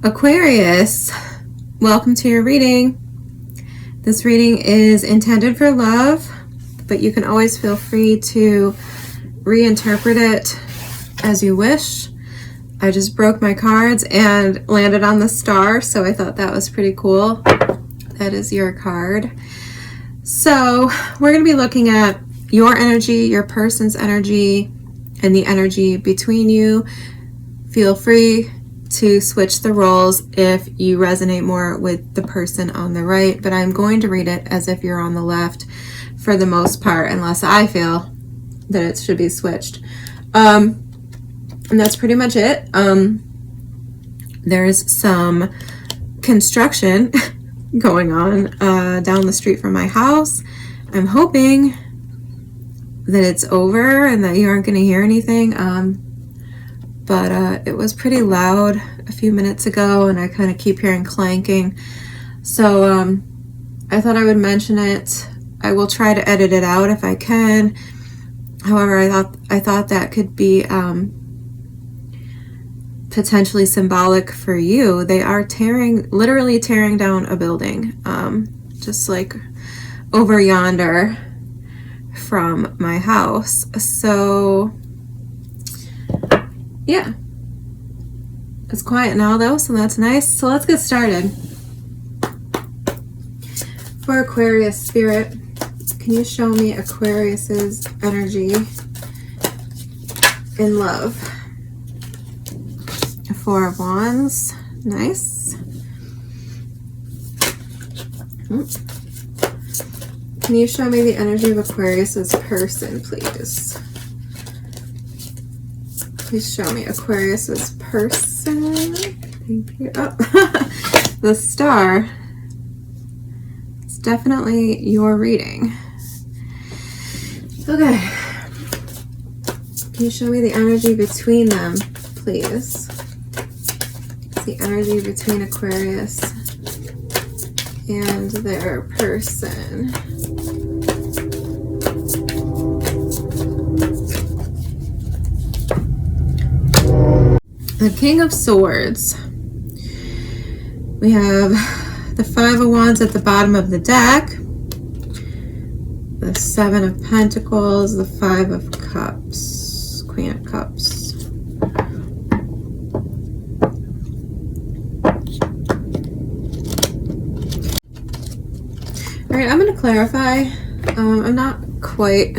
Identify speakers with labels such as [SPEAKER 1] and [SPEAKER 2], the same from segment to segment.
[SPEAKER 1] Aquarius, welcome to your reading. This reading is intended for love, but you can always feel free to reinterpret it as you wish. I just broke my cards and landed on the star, so I thought that was pretty cool. That is your card. So we're going to be looking at your energy, your person's energy, and the energy between you. Feel free to switch the roles if you resonate more with the person on the right, but I'm going to read it as if you're on the left for the most part, unless I feel that it should be switched. And that's pretty much it. There's some construction going on down the street from my house. I'm hoping that it's over and that you aren't going to hear anything. But it was pretty loud a few minutes ago, and I kind of keep hearing clanking. So I thought I would mention it. I will try to edit it out if I can. However, I thought that could be potentially symbolic for you. They are literally tearing down a building, just like over yonder from my house. So yeah, it's quiet now though, so that's nice. So let's get started. For Aquarius spirit, can you show me Aquarius's energy in love? Four of Wands, nice. Can you show me the energy of Aquarius's person, please? Please show me Aquarius's person. Thank you. Oh, the star. It's definitely your reading. Okay. Can you show me the energy between them, please? The energy between Aquarius and their person. The King of Swords. We have the Five of Wands at the bottom of the deck, the Seven of Pentacles, the Five of Cups, Queen of Cups. All right, I'm going to clarify. I'm not quite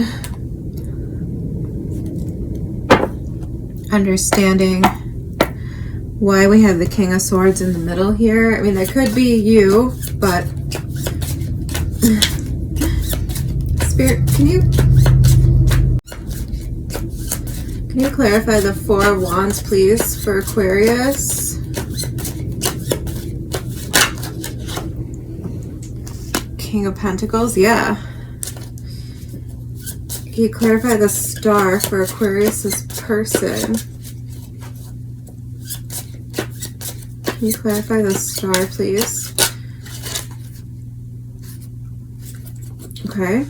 [SPEAKER 1] understanding why we have the King of Swords in the middle here. I mean, that could be you, but Spirit, can you clarify the Four of Wands, please, for Aquarius? King of Pentacles, yeah. Can you clarify the Star for Aquarius's person? Can you clarify the Star, please? Okay.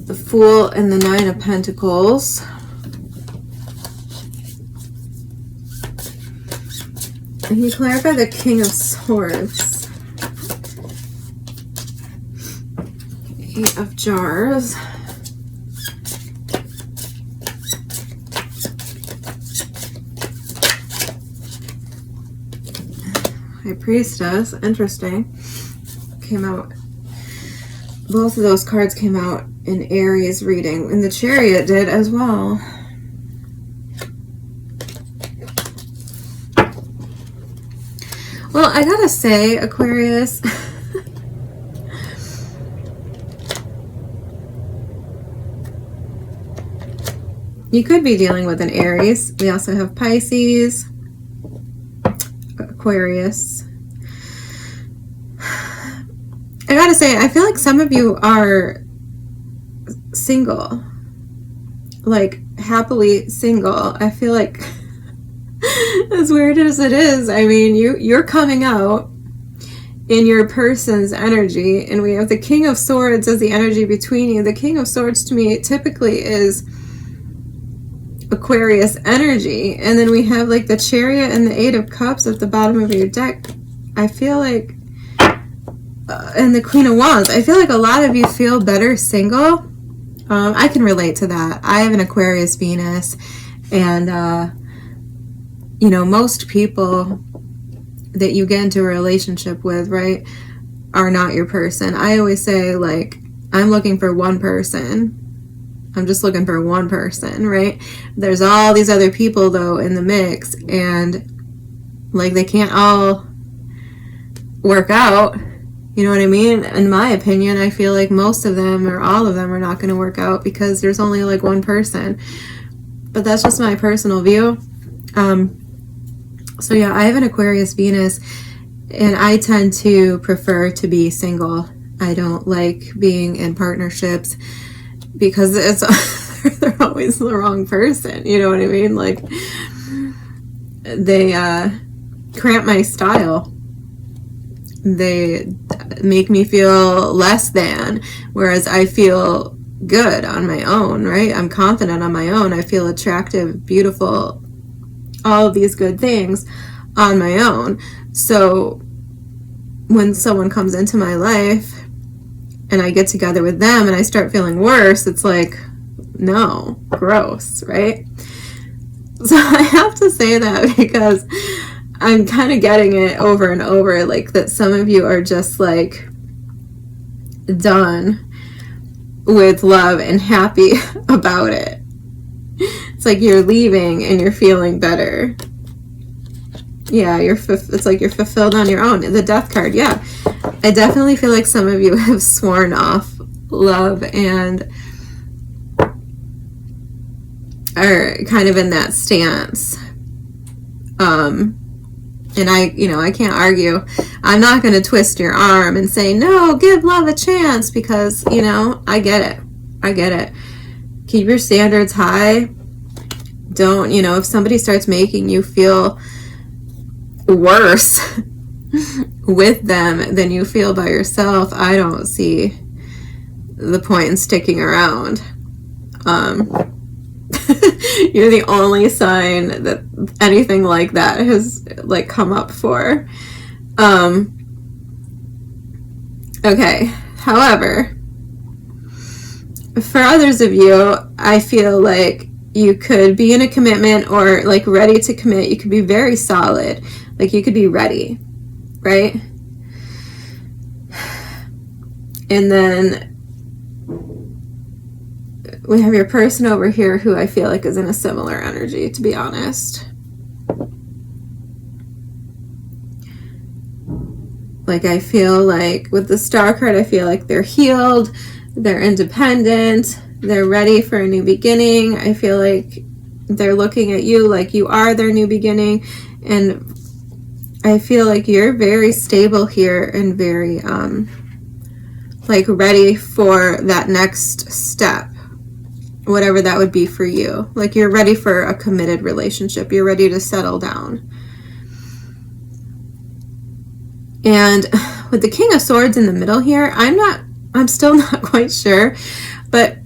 [SPEAKER 1] The Fool and the Nine of Pentacles. Can you clarify the King of Swords? Eight of Jars. High Priestess, interesting. Came out, both of those cards came out in Aries reading, and the Chariot did as well. Well, I gotta say, Aquarius, you could be dealing with an Aries. We also have Pisces, Aquarius. I gotta say, I feel like some of you are single, like happily single. I feel like, as weird as it is, I mean, you're coming out in your person's energy, and we have the King of Swords as the energy between you. The King of Swords to me typically is Aquarius energy. And then we have like the Chariot and the Eight of Cups at the bottom of your deck. I feel like, and the Queen of Wands. I feel like a lot of you feel better single. I can relate to that. I have an Aquarius Venus, and you know, most people that you get into a relationship with, right, are not your person. I always say, like, I'm looking for one person. I'm just looking for one person, right? There's all these other people, though, in the mix, and, like, they can't all work out. You know what I mean? In my opinion, I feel like most of them or all of them are not going to work out because there's only, like, one person. But that's just my personal view. So, yeah, I have an Aquarius Venus, and I tend to prefer to be single. I don't like being in partnerships because they're always the wrong person. You know what I mean? Like, they cramp my style. They make me feel less than, whereas I feel good on my own, right? I'm confident on my own. I feel attractive, beautiful, all of these good things on my own. So when someone comes into my life and I get together with them and I start feeling worse, it's like, no, gross, right? So I have to say that because I'm kind of getting it over and over, like that some of you are just like done with love and happy about it. It's like you're leaving and you're feeling better. Yeah, it's like you're fulfilled on your own. The Death card, yeah. I definitely feel like some of you have sworn off love and are kind of in that stance. And I can't argue. I'm not going to twist your arm and say, no, give love a chance, because, you know, I get it. I get it. Keep your standards high. Don't, you know, if somebody starts making you feel worse with them than you feel by yourself, I don't see the point in sticking around. You're the only sign that anything like that has like come up for. Okay, however, for others of you, I feel like you could be in a commitment or like ready to commit. You could be very solid, like you could be ready, right? And then we have your person over here who I feel like is in a similar energy, to be honest. Like, I feel like with the Star card, I feel like they're healed, they're independent, they're ready for a new beginning. I feel like they're looking at you like you are their new beginning. And I feel like you're very stable here and very, like, ready for that next step. Whatever that would be for you. Like, you're ready for a committed relationship. You're ready to settle down. And with the King of Swords in the middle here, I'm still not quite sure, but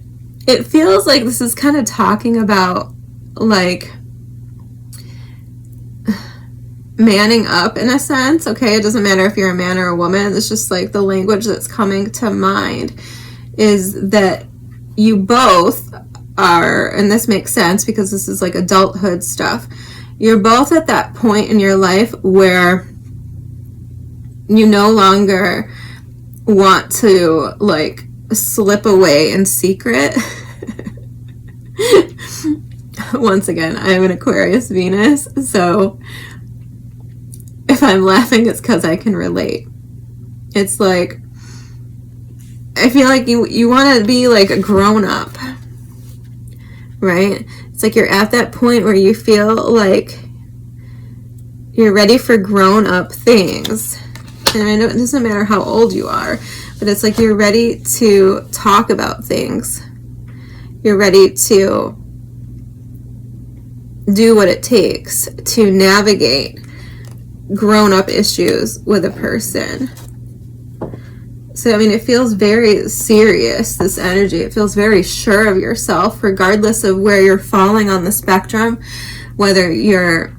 [SPEAKER 1] it feels like this is kind of talking about, like, manning up in a sense. Okay, it doesn't matter if you're a man or a woman. It's just like the language that's coming to mind is that you both are, and this makes sense because this is like adulthood stuff, you're both at that point in your life where you no longer want to like slip away in secret. Once again, I have an Aquarius Venus, so if I'm laughing, it's because I can relate. It's like, I feel like you want to be like a grown up, right? It's like you're at that point where you feel like you're ready for grown up things. And I know it doesn't matter how old you are, but it's like you're ready to talk about things. You're ready to do what it takes to navigate grown up issues with a person. So, I mean, it feels very serious, this energy. It feels very sure of yourself, regardless of where you're falling on the spectrum, whether you're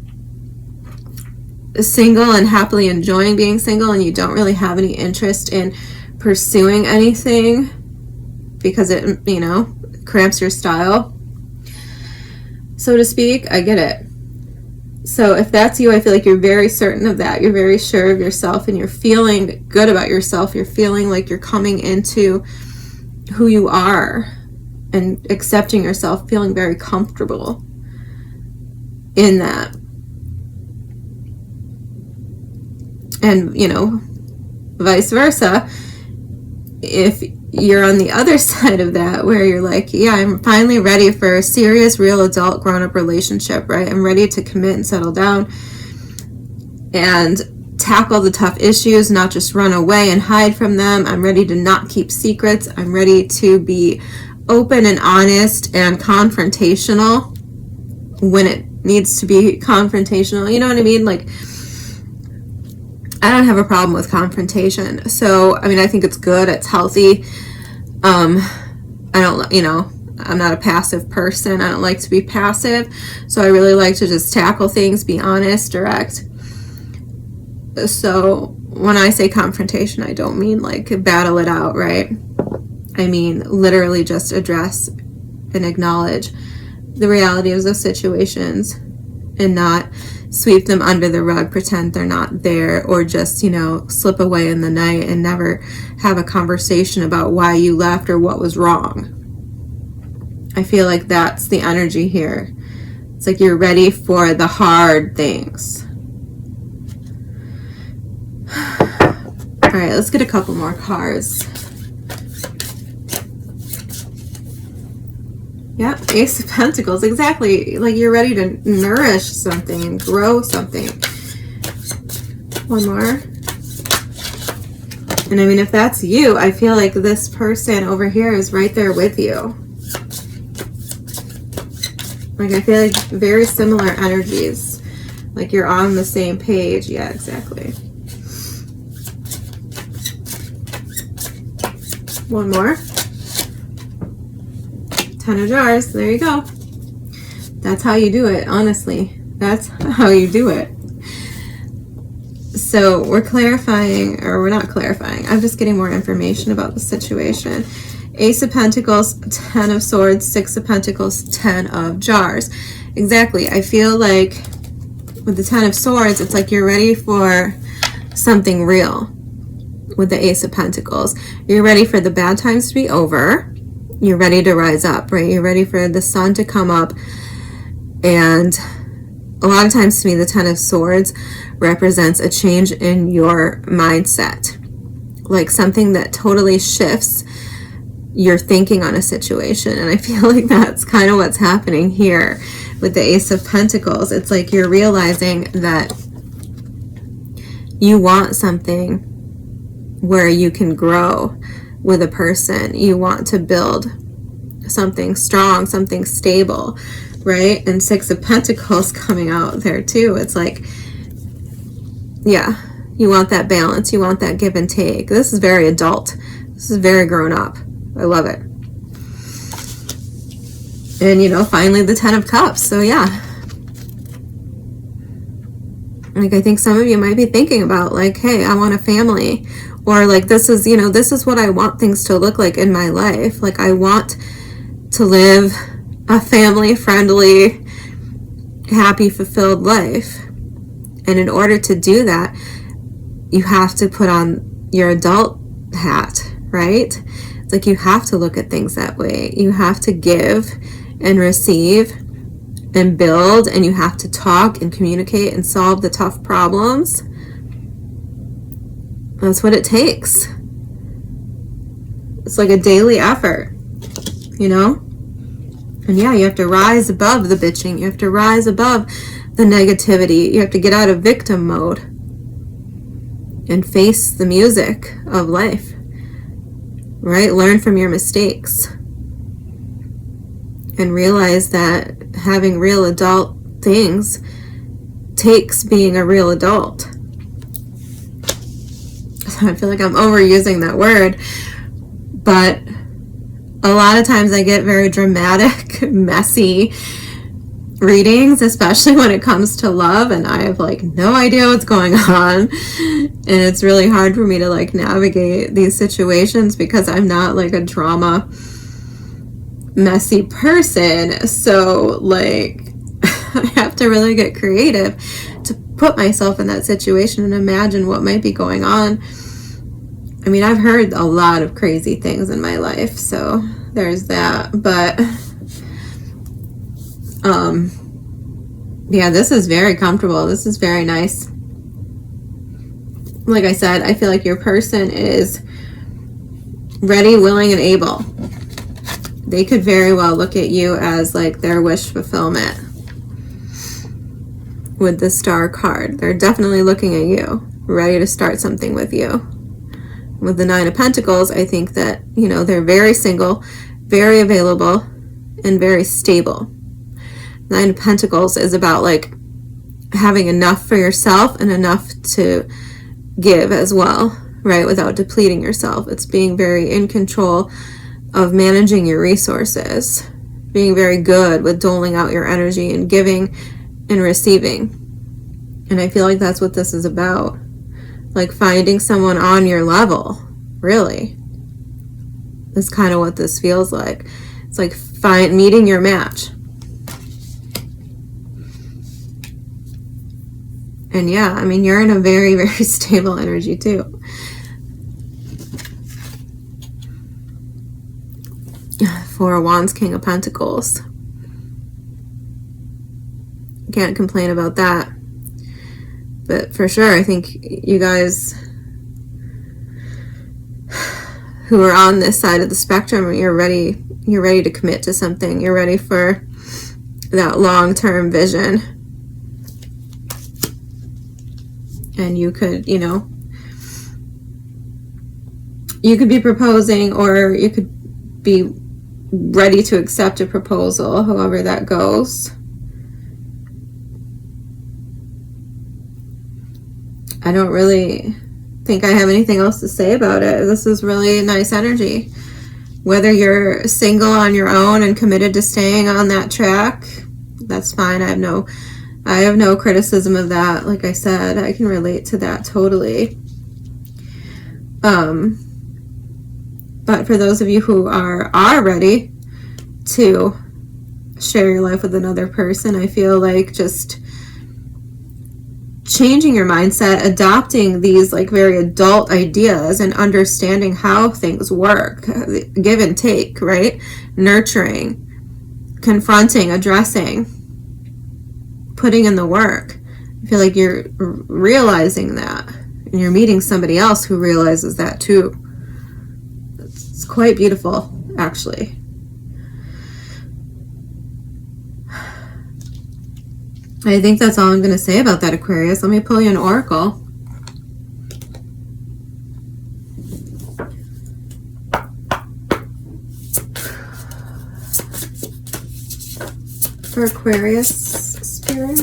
[SPEAKER 1] single and happily enjoying being single and you don't really have any interest in pursuing anything because it, you know, cramps your style, so to speak. I get it. So if that's you, I feel like you're very certain of that. You're very sure of yourself and you're feeling good about yourself. You're feeling like you're coming into who you are and accepting yourself, feeling very comfortable in that. And, you know, vice versa, if you're on the other side of that, where you're like, yeah, I'm finally ready for a serious, real adult grown-up relationship, right? I'm ready to commit and settle down and tackle the tough issues, not just run away and hide from them. I'm ready to not keep secrets. I'm ready to be open and honest and confrontational when it needs to be confrontational. You know what I mean? Like, I don't have a problem with confrontation. So, I mean, I think it's good. It's healthy. I don't, you know, I'm not a passive person. I don't like to be passive. So I really like to just tackle things, be honest, direct. So when I say confrontation, I don't mean like battle it out, right? I mean literally just address and acknowledge the reality of those situations and not sweep them under the rug, pretend they're not there, or just, you know, slip away in the night and never have a conversation about why you left or what was wrong. I feel like that's the energy here. It's like you're ready for the hard things. All right, let's get a couple more cards. Yeah, Ace of Pentacles, exactly. Like you're ready to nourish something and grow something. One more. And I mean, if that's you, I feel like this person over here is right there with you. Like, I feel like very similar energies. Like you're on the same page. Yeah, exactly. One more. 10 of Jars. There you go. That's how you do it, honestly. That's how you do it. So we're clarifying, or we're not clarifying. I'm just getting more information about the situation. Ace of Pentacles, 10 of Swords, 6 of Pentacles, 10 of Jars. Exactly. I feel like with the 10 of Swords, it's like you're ready for something real. With the Ace of Pentacles, you're ready for the bad times to be over. You're ready to rise up, right? You're ready for the sun to come up. And a lot of times to me, the 10 of Swords represents a change in your mindset. Like something that totally shifts your thinking on a situation. And I feel like that's kind of what's happening here with the Ace of Pentacles. It's like you're realizing that you want something where you can grow with a person. You want to build something strong, something stable, right? And 6 of Pentacles coming out there too. It's like, yeah, you want that balance. You want that give and take. This is very adult. This is very grown up. I love it. And, you know, finally the 10 of Cups. So, yeah. Like, I think some of you might be thinking about, like, hey, I want a family. Or, like, this is, you know, this is what I want things to look like in my life. Like, I want to live a family-friendly, happy, fulfilled life. And in order to do that, you have to put on your adult hat, right? It's like you have to look at things that way. You have to give and receive and build, and you have to talk and communicate and solve the tough problems. That's what it takes. It's like a daily effort, you know? And yeah, you have to rise above the bitching. You have to rise above the negativity. You have to get out of victim mode and face the music of life, right? Learn from your mistakes and realize that having real adult things takes being a real adult. I feel like I'm overusing that word, but a lot of times I get very dramatic, messy readings, especially when it comes to love, and I have like no idea what's going on, and it's really hard for me to like navigate these situations because I'm not like a drama messy person. So like I have to really get creative to put myself in that situation and imagine what might be going on. I mean, I've heard a lot of crazy things in my life, so there's that. But yeah, this is very comfortable. This is very nice. Like I said, I feel like your person is ready, willing, and able. They could very well look at you as like their wish fulfillment with the Star card. They're definitely looking at you, ready to start something with you. With the Nine of Pentacles, I think that, you know, they're very single, very available, and very stable. Nine of Pentacles is about like having enough for yourself and enough to give as well, right? Without depleting yourself. It's being very in control of managing your resources, being very good with doling out your energy and giving and receiving. And I feel like that's what this is about. Like finding someone on your level, really. That's kind of what this feels like. It's like meeting your match. And yeah, I mean, you're in a very, very stable energy too. Four of Wands, King of Pentacles. Can't complain about that. But for sure, I think you guys who are on this side of the spectrum, you're ready to commit to something. You're ready for that long-term vision. And you could, you know, you could be proposing, or you could be ready to accept a proposal, however that goes. I don't really think I have anything else to say about it. This is really nice energy. Whether you're single on your own and committed to staying on that track, that's fine. I have no criticism of that. Like I said, I can relate to that totally. But for those of you who are ready to share your life with another person, I feel like just changing your mindset, adopting these like very adult ideas and understanding how things work, give and take, right? Nurturing, confronting, addressing, putting in the work. I feel like you're realizing that, and you're meeting somebody else who realizes that too. It's quite beautiful, actually. I think that's all I'm going to say about that, Aquarius. Let me pull you an oracle. For Aquarius spirit,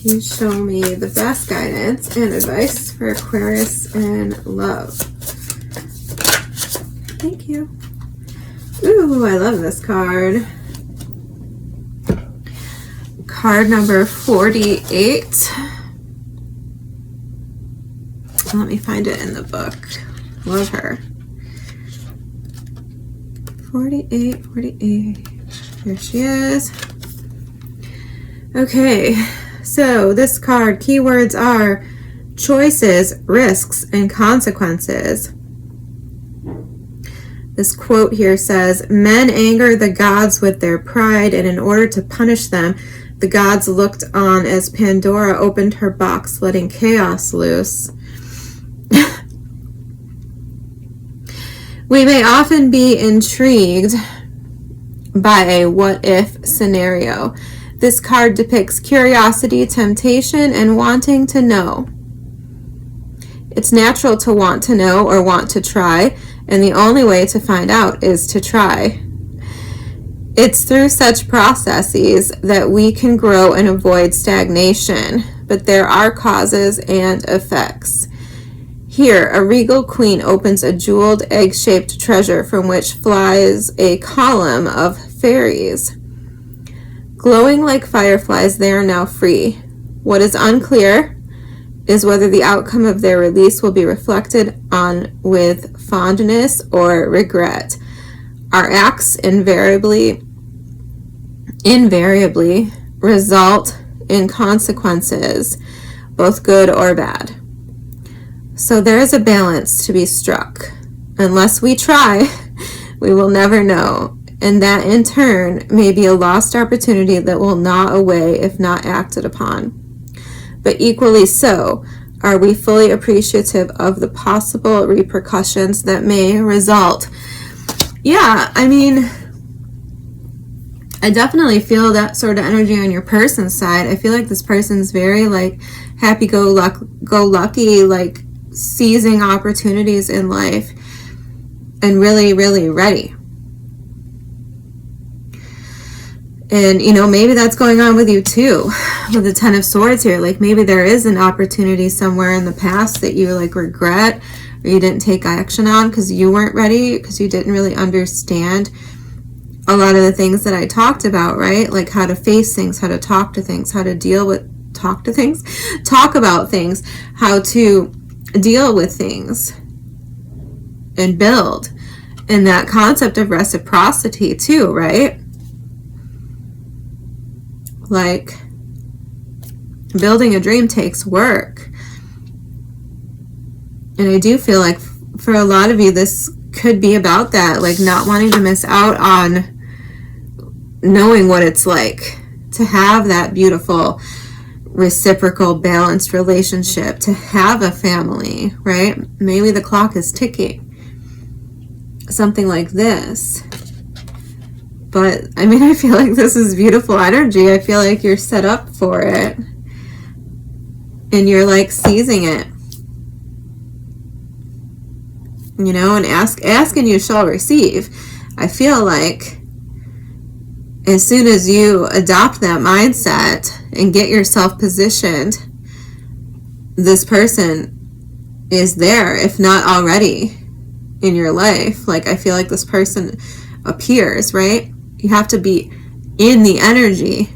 [SPEAKER 1] you show me the best guidance and advice for Aquarius and love. Thank you. Ooh, I love this card. Card number 48. Let me find it in the book. Love her. 48. Here she is. Okay, so this card, keywords are choices, risks, and consequences. This quote here says, "Men anger the gods with their pride, and in order to punish them, the gods looked on as Pandora opened her box, letting chaos loose." We may often be intrigued by a what-if scenario. This card depicts curiosity, temptation, and wanting to know. It's natural to want to know or want to try, and the only way to find out is to try. It's through such processes that we can grow and avoid stagnation. but there are causes and effects. Here, a regal queen opens a jeweled egg-shaped treasure from which flies a column of fairies. Glowing like fireflies, they are now free. What is unclear is whether the outcome of their release will be reflected on with fondness or regret. Our acts invariably result in consequences, both good or bad. So there is a balance to be struck. Unless we try, we will never know, and that in turn may be a lost opportunity that will gnaw away if not acted upon. But equally so, are we fully appreciative of the possible repercussions that may result? Yeah, I mean, I definitely feel that sort of energy on your person's side. I feel like this person's very like happy-go-lucky, like seizing opportunities in life and really, really ready. And, you know, maybe that's going on with you too, with the Ten of Swords here. Like maybe there is an opportunity somewhere in the past that you like regret or you didn't take action on because you weren't ready, because you didn't really understand a lot of the things that I talked about, right? Like how to face things, how to talk to things, how to talk about things, how to deal with things and build. And that concept of reciprocity too, right? Like building a dream takes work. And I do feel like for a lot of you, this could be about that, like not wanting to miss out on knowing what it's like to have that beautiful, reciprocal, balanced relationship, to have a family, right? Maybe the clock is ticking. Something like this. But, I mean, I feel like this is beautiful energy. I feel like you're set up for it. And you're, like, seizing it. You know, and ask and you shall receive. I feel like as soon as you adopt that mindset and get yourself positioned, this person is there, if not already, in your life. Like, I feel like this person appears, right? You have to be in the energy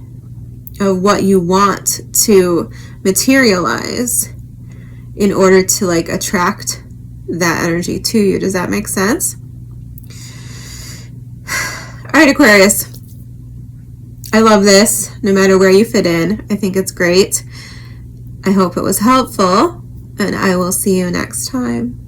[SPEAKER 1] of what you want to materialize in order to, like, attract that energy to you. Does that make sense? All right, Aquarius. I love this, no matter where you fit in. I think it's great. I hope it was helpful, and I will see you next time.